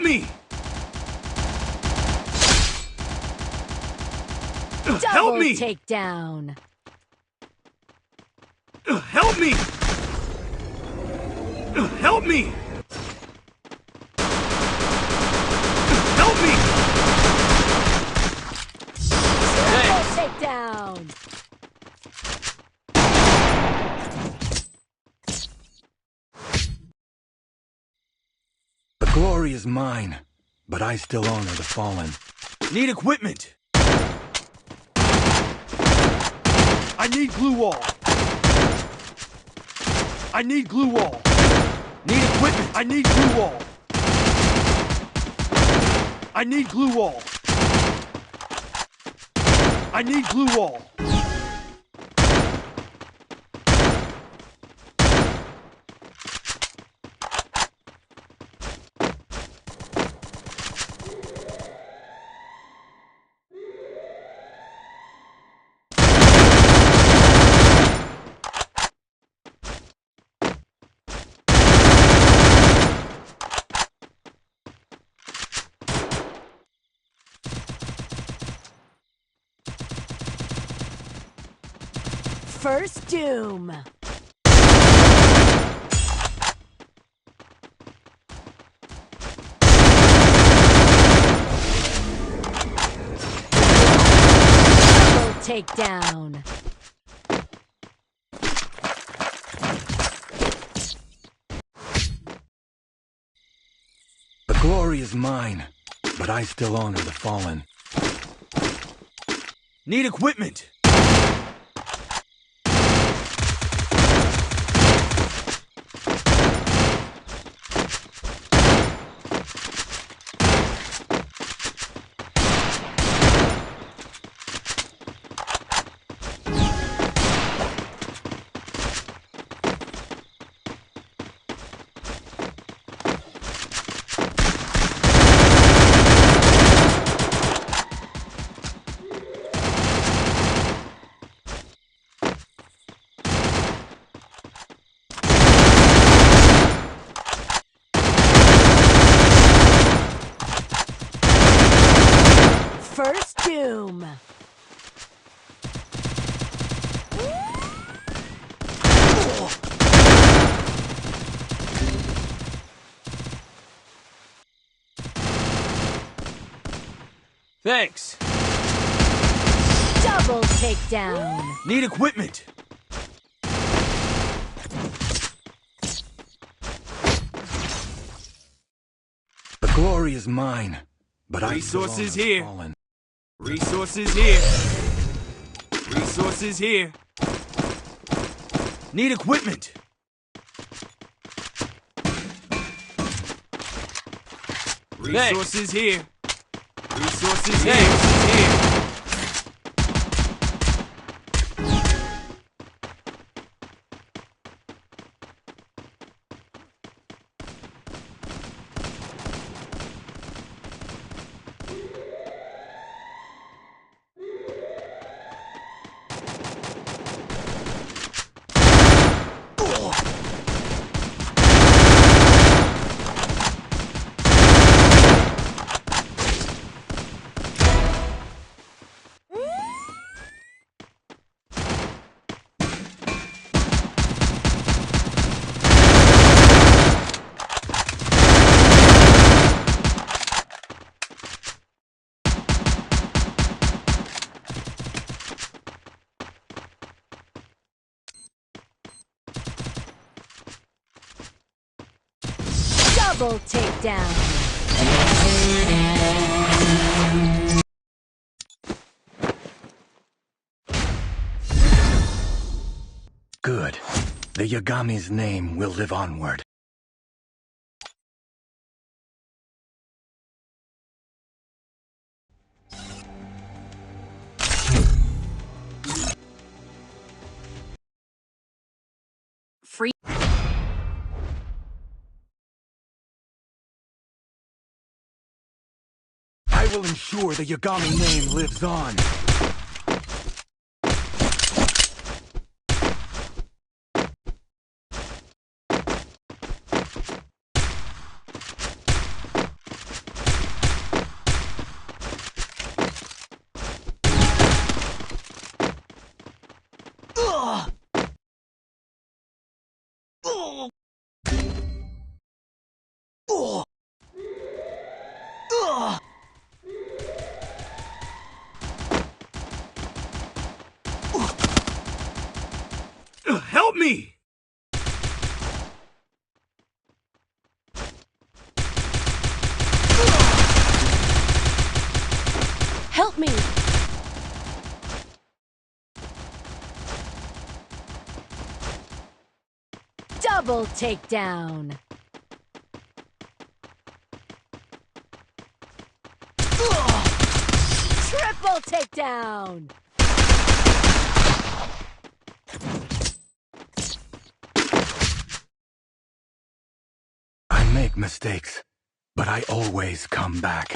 me! Help Double me! takedown. Help me! Help me! Help me! Double takedown. The glory is mine, but I still honor the fallen. Need equipment! I need glue wall. I need glue wall. Need equipment! I need glue wall. I need glue wall. I need glue wall. First doom. Double takedown. The glory is mine, but I still honor the fallen. Need equipment! First doom. Thanks! Double takedown. Need equipment! The glory is mine, but I still honor Resources the here. fallen. Resources here! Resources here! Need equipment! Resources here! Resources here! Resources here! Double takedown. Good. The Yagami's name will live onward. Free. I will ensure the Yagami name lives on. Help me! Help me! Double takedown! Triple takedown! I make mistakes, but I always come back.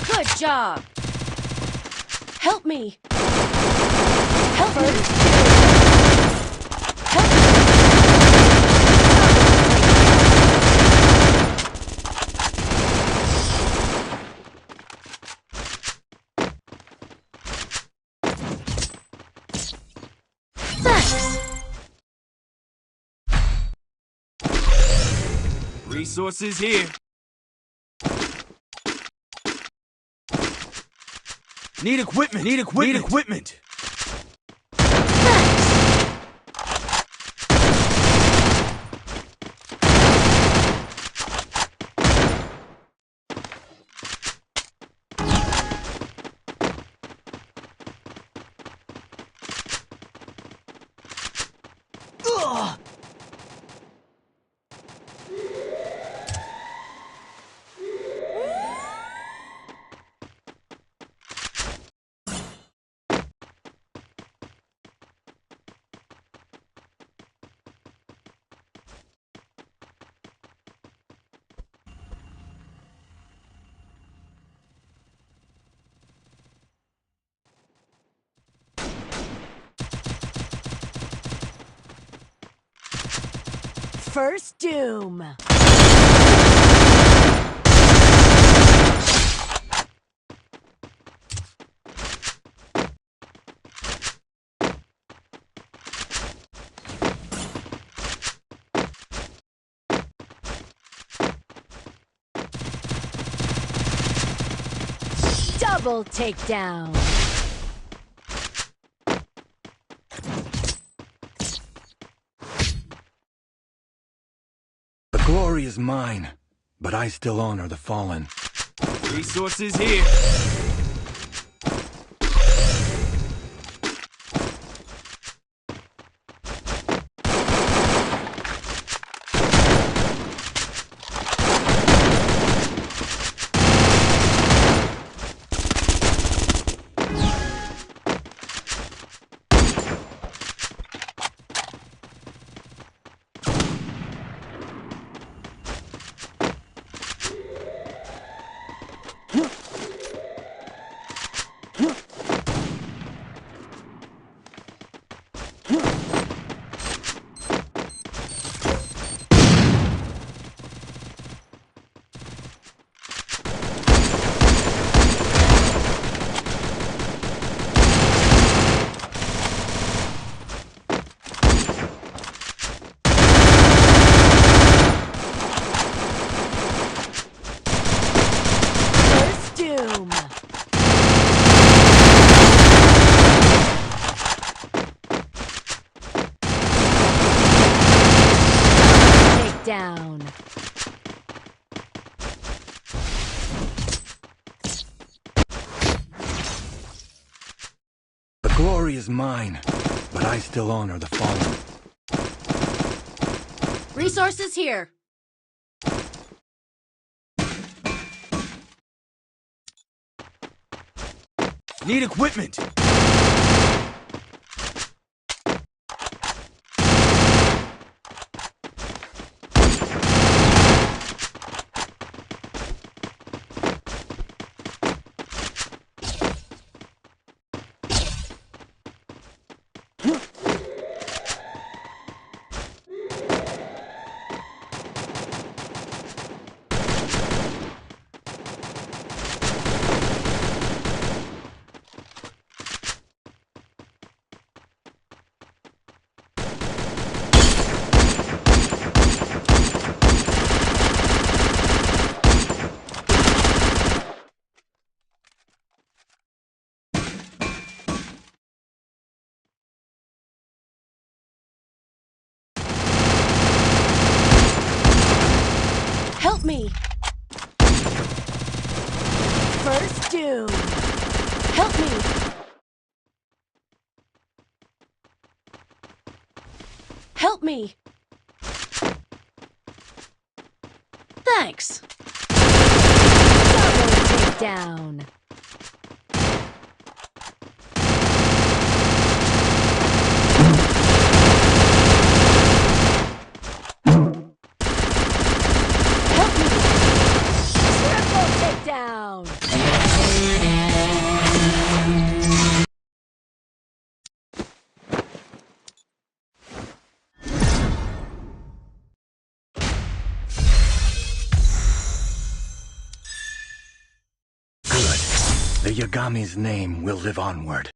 Good job! Help me! Help me! Help me! Thanks! Resources here. Need equipment. Need equipment. Need equipment. Ugh. First doom. Double takedown. The glory is mine, but I still honor the fallen. Resources here. First doom. Glory is mine, but I still honor the fallen. Resources here. Need equipment. Help me. First doom. Help me. Help me. Thanks. Double takedown. Help me. Triple takedown. Good. The Yagami's name will live onward.